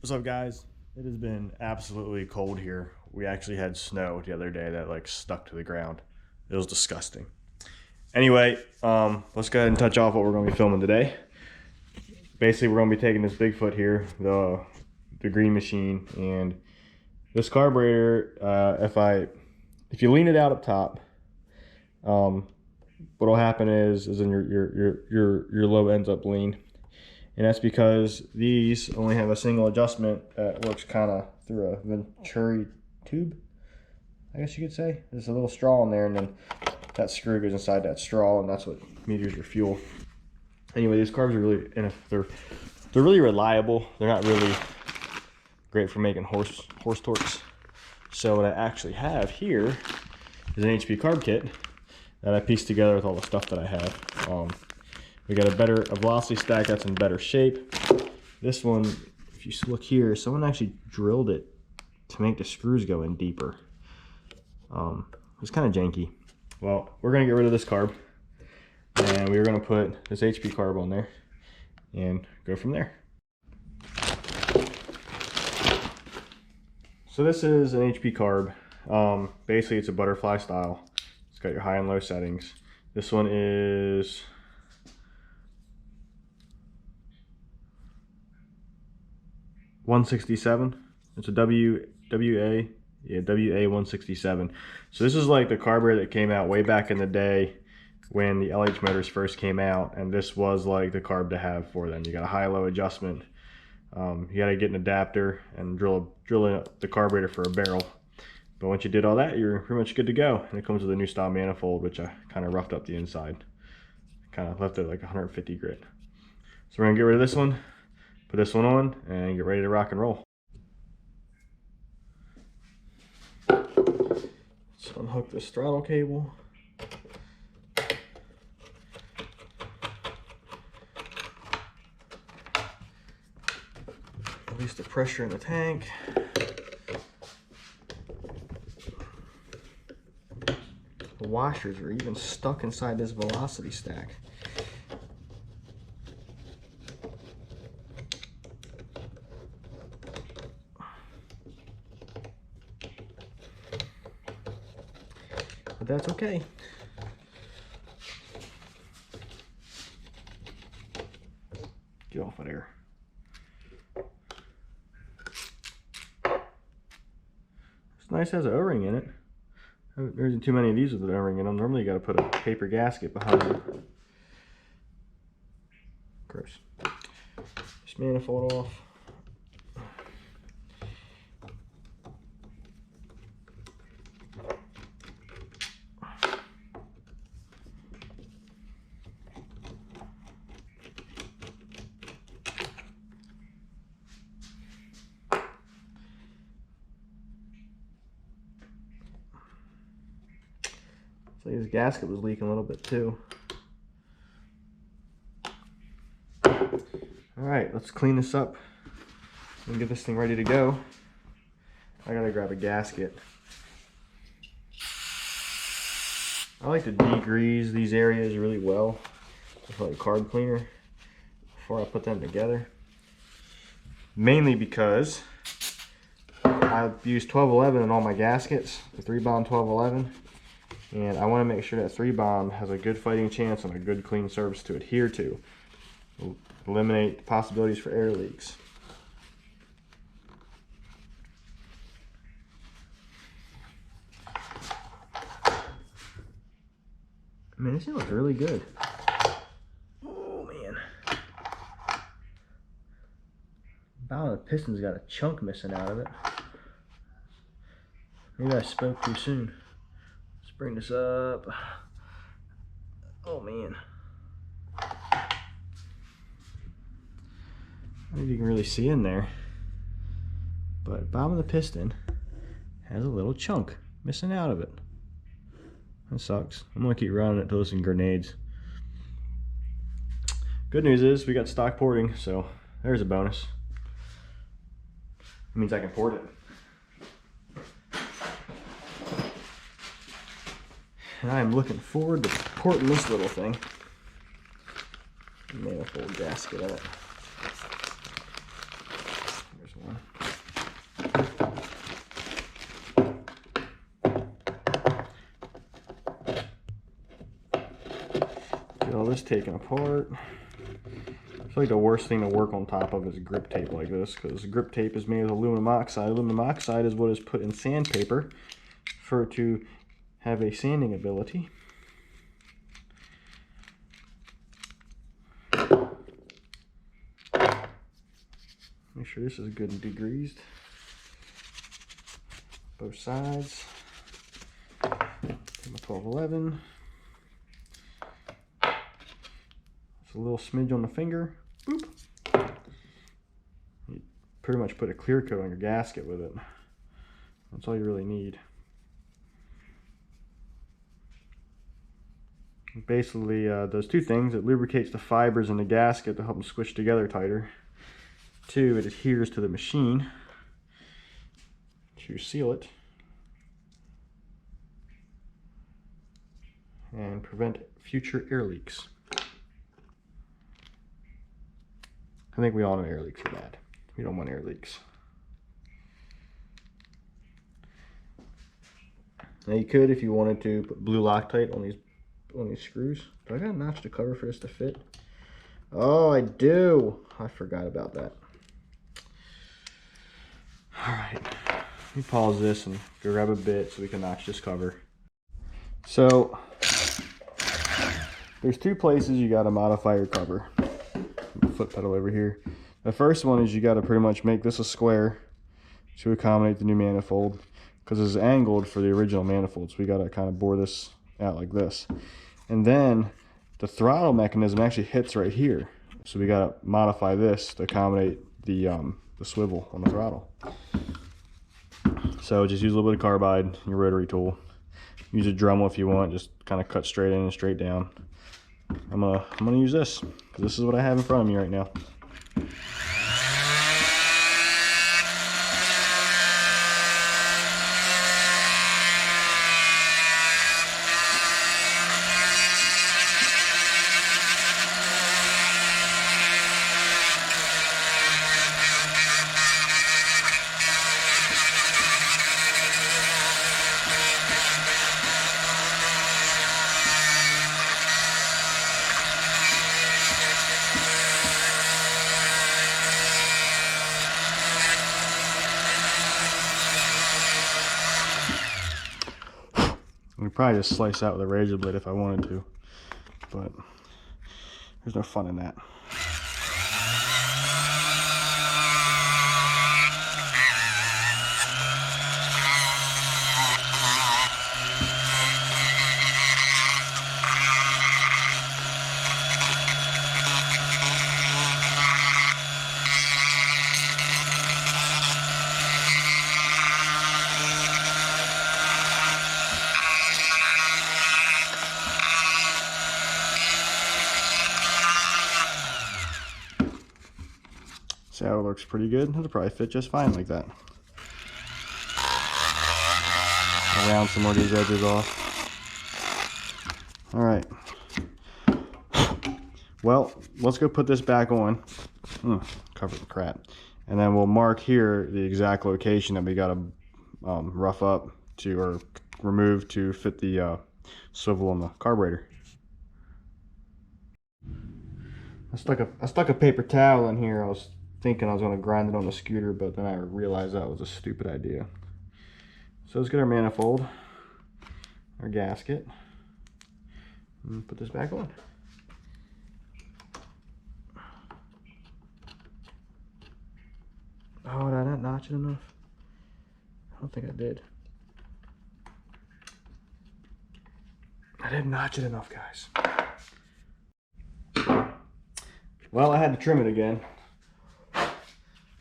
What's up, guys? It has been absolutely cold here. We actually had snow the other day that like stuck to the ground. It was disgusting. Anyway, let's go ahead and touch off what we're going to be filming today. Basically, we're going to be taking this Bigfoot here, the green machine, and this carburetor. If you lean it out up top, what'll happen is then your low ends up lean. And that's because these only have a single adjustment that works kind of through a venturi tube, I guess you could say. There's a little straw in there, and then that screw goes inside that straw, and that's what meters your fuel. Anyway, these carbs are really, they're really reliable. They're not really great for making horse torques. So what I actually have here is an HP carb kit that I pieced together with all the stuff that I have. We got a velocity stack that's in better shape. This one, if you look here, someone actually drilled it to make the screws go in deeper. It's kind of janky. Well, we're gonna get rid of this carb, and we're gonna put this HP carb on there and go from there. So this is an HP carb. Basically, it's a butterfly style. It's got your high and low settings. This one is WT-167. It's a WA-167. So this is like the carburetor that came out way back in the day when the LH motors first came out, and this was like the carb to have for them. You got a high-low adjustment. You got to get an adapter and drill in the carburetor for a barrel. But once you did all that, you're pretty much good to go. And it comes with a new style manifold, which I kind of roughed up the inside. Kind of left it like 150 grit. So we're gonna get rid of this one, put this one on, and get ready to rock and roll. Let's unhook this throttle cable. Release the pressure in the tank. The washers are even stuck inside this velocity stack. But that's okay. Get off of there. It's nice, it has an O-ring in it. There isn't too many of these with an O-ring in them. Normally you got to put a paper gasket behind them. Gross. This manifold off. So this gasket was leaking a little bit too. Alright, let's clean this up and get this thing ready to go. I gotta grab a gasket. I like to degrease these areas really well with like carb cleaner before I put them together. Mainly because I've used 1211 in all my gaskets, the 3-bond 1211. And I want to make sure that 3-bond has a good fighting chance and a good clean surface to adhere to. Eliminate the possibilities for air leaks. Man, this thing looks really good. Oh man. Bottom of the piston's got a chunk missing out of it. Maybe I spoke too soon. Bring this up. Oh man. I don't know if you can really see in there, but bottom of the piston has a little chunk missing out of it. That sucks. I'm gonna keep running it till it's in grenades. Good news is we got stock porting, so there's a bonus. It means I can port it. And I am looking forward to porting this little thing. Manifold gasket in it. There's one. all this taken apart. I feel like the worst thing to work on top of is grip tape like this, because grip tape is made of aluminum oxide. Aluminum oxide is what is put in sandpaper for it to have a sanding ability. Make sure this is good and degreased. Both sides. Take my 1211. Just a little smidge on the finger. Boop. You pretty much put a clear coat on your gasket with it. That's all you really need. Basically does two things. It lubricates the fibers in the gasket to help them squish together tighter. Two, it adheres to the machine to seal it and prevent future air leaks. I think we all know air leaks are bad. We don't want air leaks. Now you could, if you wanted to, put blue Loctite on these screws. Do I got a notch to cover for this to fit? Oh, I do. I forgot about that. All right, let me pause this and go grab a bit so we can notch this cover. So there's two places you got to modify your cover. Foot pedal over here. The first one is you got to pretty much make this a square to accommodate the new manifold, because it's angled for the original manifold, so we got to kind of bore this out like this. And then the throttle mechanism actually hits right here, so we got to modify this to accommodate the swivel on the throttle. So just use a little bit of carbide in your rotary tool. Use a Dremel if you want, just kind of cut straight in and straight down. I'm gonna use this, because this is what I have in front of me right now. I could probably just slice out with a razor blade if I wanted to, but there's no fun in that. Saddle looks pretty good. It'll probably fit just fine like that. I'll round some more of these edges off. All right. Well, let's go put this back on. Covered in crap. And then we'll mark here the exact location that we got to rough up to, or remove to fit the swivel on the carburetor. I stuck a paper towel in here. I was thinking I was going to grind it on the scooter, but then I realized that was a stupid idea. So let's get our manifold, our gasket, and put this back on. Oh, did I not notch it enough? I don't think I did. I didn't notch it enough, guys. Well, I had to trim it again.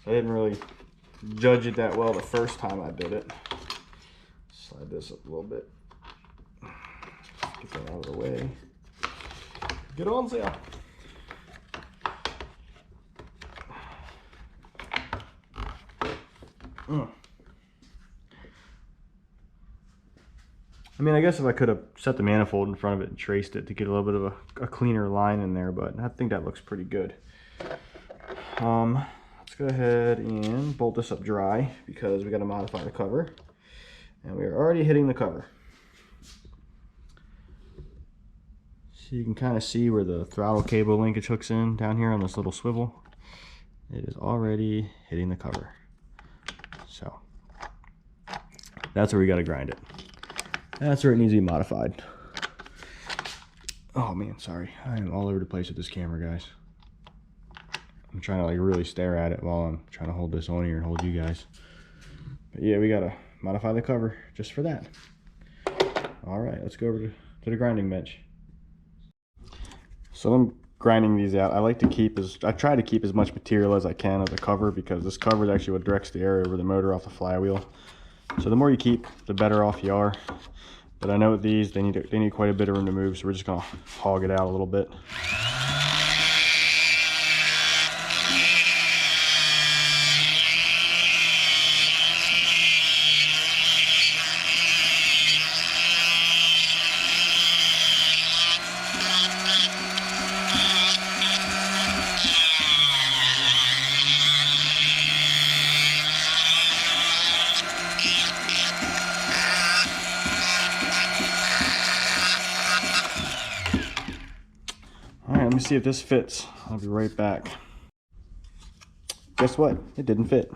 I didn't really judge it that well the first time I did it. Slide this up a little bit. Get that out of the way. Get on, Zia. I mean, I guess if I could have set the manifold in front of it and traced it to get a little bit of a cleaner line in there, but I think that looks pretty good. Let's go ahead and bolt this up dry, because we got to modify the cover, and we are already hitting the cover. So you can kind of see where the throttle cable linkage hooks in down here on this little swivel. It is already hitting the cover. So that's where we got to grind it. That's where it needs to be modified. Oh man, sorry. I am all over the place with this camera, guys. I'm trying to like really stare at it while I'm trying to hold this on here and hold you guys. But yeah, we got to modify the cover just for that. All right, let's go over to the grinding bench. So I'm grinding these out. I try to keep as much material as I can of the cover, because this cover is actually what directs the air over the motor off the flywheel. So the more you keep, the better off you are. But I know with these, they need quite a bit of room to move, so we're just gonna hog it out a little bit. Alright, let me see if this fits. I'll be right back. Guess what? It didn't fit.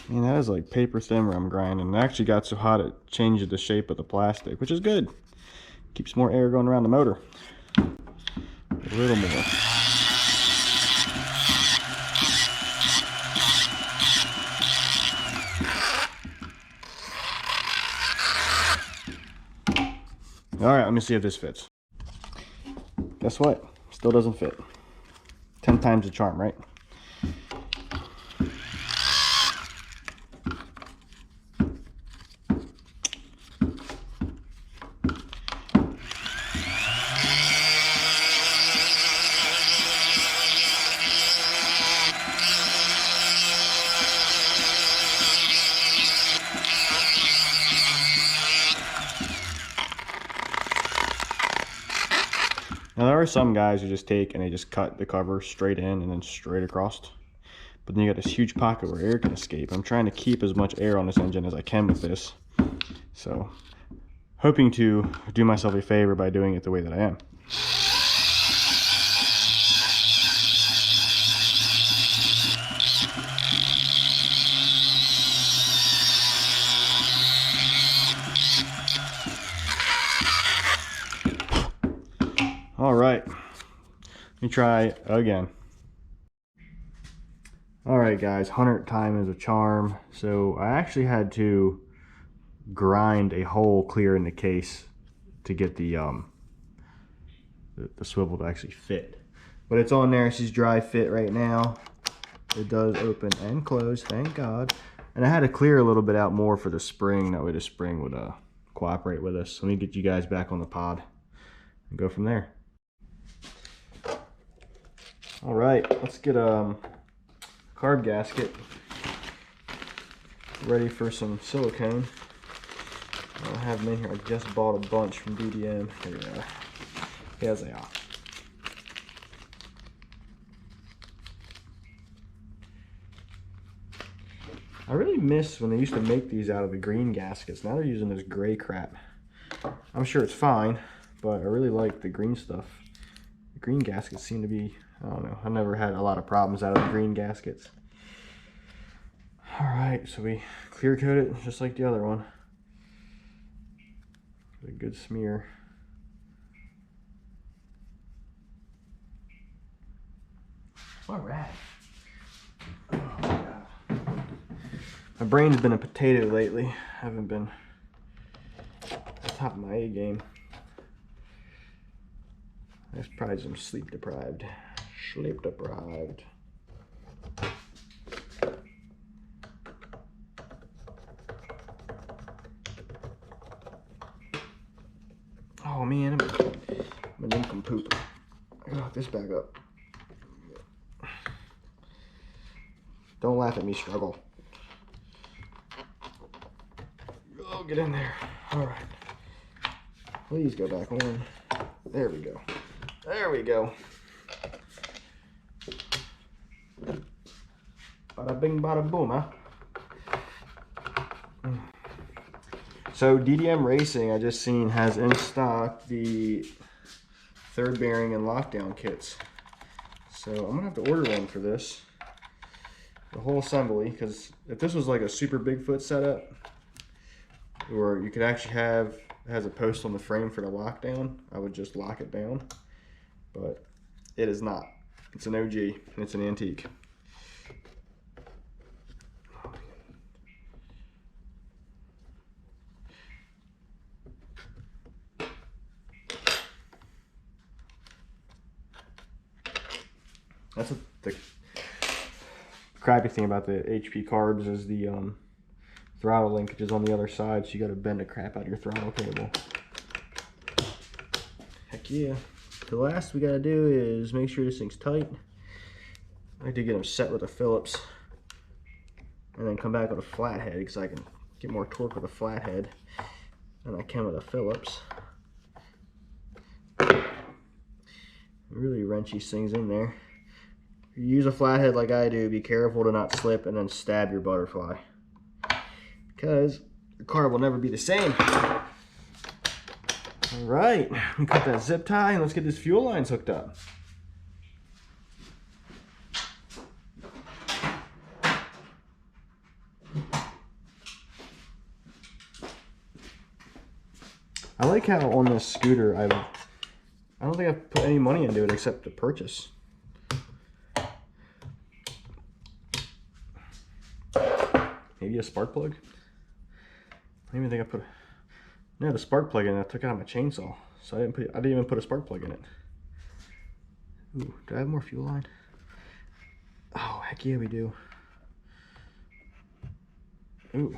And that is like paper thin where I'm grinding. It actually got so hot it changed the shape of the plastic, which is good. Keeps more air going around the motor. A little more. Alright, let me see if this fits. Guess what? Still doesn't fit. 10 times the charm, right? Now there are some guys who just take and they just cut the cover straight in and then straight across. But then you got this huge pocket where air can escape. I'm trying to keep as much air on this engine as I can with this. So, hoping to do myself a favor by doing it the way that I am. All right, let me try again. All right, guys, 100th time is a charm. So I actually had to grind a hole clear in the case to get the swivel to actually fit. But it's on there. She's dry fit right now. It does open and close, thank God. And I had to clear a little bit out more for the spring. That way the spring would cooperate with us. Let me get you guys back on the pod and go from there. All right, let's get a carb gasket ready for some silicone. I have them in here. I just bought a bunch from BDM. Here they are. Here they are. I really miss when they used to make these out of the green gaskets. Now they're using this gray crap. I'm sure it's fine, but I really like the green stuff. The green gaskets seem to be, I don't know, I never had a lot of problems out of the green gaskets. All right, so we clear coat it just like the other one. A good smear. All right. Oh my God. My brain's been a potato lately. I haven't been at the top of my A game. That's probably some sleep deprived. Sleep deprived. Oh man, I'm a nincompoop. I gotta hook this back up. Don't laugh at me struggle. Oh get in there. All right. Please go back on. There we go. There we go. Bada bing, bada boom, huh? So DDM Racing, I just seen, has in stock the third bearing and lockdown kits. So I'm gonna have to order one for this. The whole assembly, because if this was like a super Bigfoot setup, or you could actually have, it has a post on the frame for the lockdown, I would just lock it down. But it is not. It's an OG, and it's an antique. That's what the crappy thing about the HP carbs is the throttle linkage is on the other side, so you got to bend the crap out of your throttle cable. Heck yeah. The last we got to do is make sure this thing's tight. I like to get them set with a Phillips and then come back with a flathead, because I can get more torque with a flathead than I can with a Phillips. Really wrench these things in there. If you use a flathead like I do, be careful to not slip and then stab your butterfly, because your car will never be the same. All right, we cut that zip tie and let's get this fuel lines hooked up. I like how on this scooter I don't think I've put any money into it except the purchase. Maybe a spark plug? I don't even think I put the spark plug in. I took it out of my chainsaw, so I didn't even put a spark plug in it. Ooh, do I have more fuel line? Oh, heck yeah, we do. Ooh,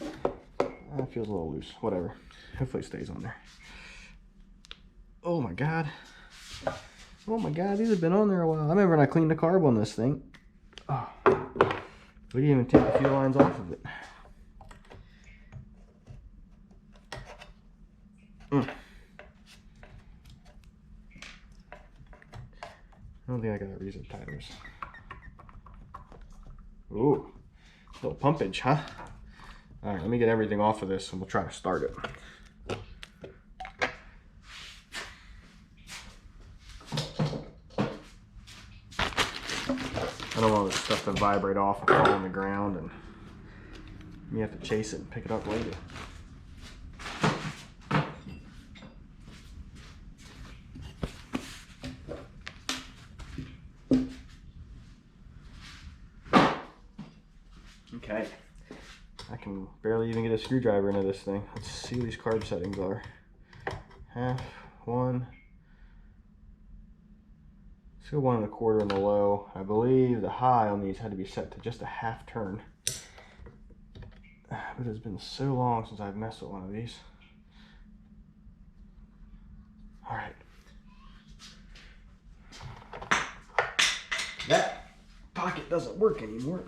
that feels a little loose. Whatever. Hopefully it stays on there. Oh my god. Oh my god, these have been on there a while. I remember when I cleaned the carb on this thing. Oh. We didn't even take the fuel lines off of it. I don't think I got a reason tires. Ooh, little pumpage, huh? All right, let me get everything off of this and we'll try to start it. I don't want this stuff to vibrate off and fall on the ground and you have to chase it and pick it up later. Okay, I can barely even get a screwdriver into this thing. Let's see what these carb settings are. Half, 1. Let's go 1 1/4 on the low. I believe the high on these had to be set to just a half turn. But it's been so long since I've messed with one of these. All right. That pocket doesn't work anymore.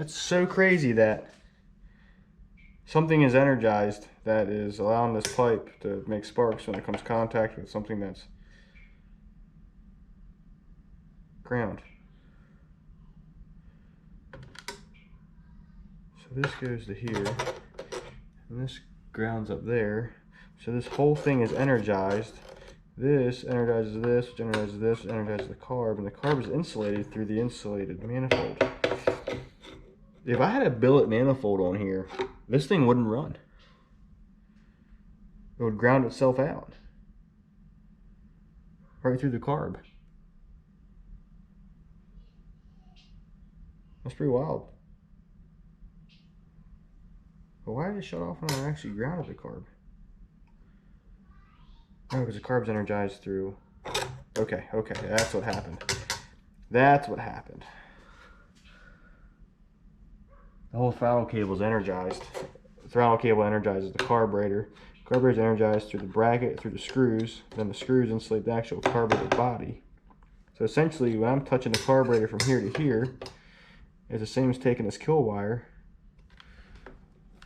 That's so crazy that something is energized that is allowing this pipe to make sparks when it comes contact with something that's ground. So this goes to here, and this grounds up there. So this whole thing is energized. This energizes this, which energizes this, which energizes the carb, and the carb is insulated through the insulated manifold. If I had a billet manifold on here, this thing wouldn't run. It would ground itself out right through the carb. That's pretty wild. But why did it shut off when I actually grounded the carb? Oh, because the carb's energized through... Okay, that's what happened. That's what happened. The whole throttle cable is energized. The throttle cable energizes the carburetor. The carburetor is energized through the bracket, through the screws. Then the screws insulate the actual carburetor body. So essentially, when I'm touching the carburetor from here to here, it's the same as taking this kill wire.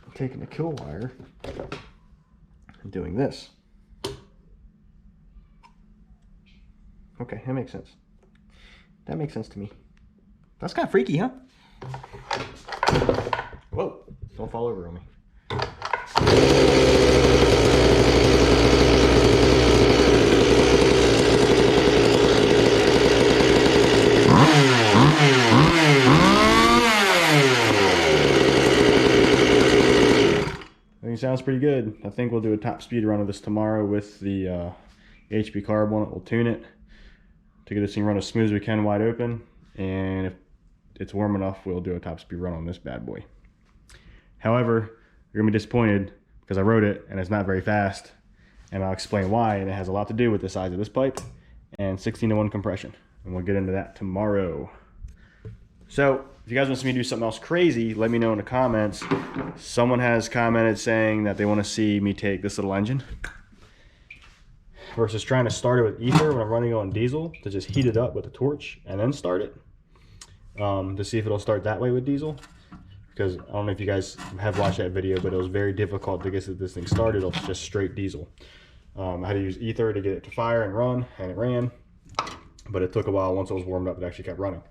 I'm taking the kill wire and doing this. Okay, that makes sense. That makes sense to me. That's kind of freaky, huh? Whoa, don't fall over on me. I think it sounds pretty good. I think we'll do a top speed run of this tomorrow with the HP carb on it. We'll tune it to get this thing run as smooth as we can wide open, and if it's warm enough, we'll do a top speed run on this bad boy. However, you're gonna be disappointed because I wrote it and it's not very fast, and I'll explain why, and it has a lot to do with the size of this pipe and 16:1 compression, and we'll get into that tomorrow. So if you guys want to see me do something else crazy, let me know in the comments. Someone has commented saying that they want to see me take this little engine versus trying to start it with ether when I'm running on diesel, to just heat it up with a torch and then start it, to see if it'll start that way with diesel. Because I don't know if you guys have watched that video, but it was very difficult to get this thing started off just straight diesel. I had to use ether to get it to fire and run, and it ran, but it took a while. Once it was warmed up, it actually kept running.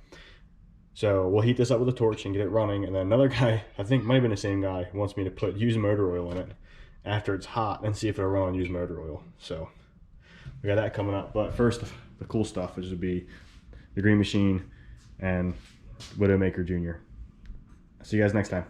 So we'll heat this up with a torch and get it running, and then another guy, I think might have been the same guy, wants me to put used motor oil in it after it's hot and see if it'll run on used motor oil. So we got that coming up, but first the cool stuff, which would be the Green Machine and Widowmaker Jr. See you guys next time.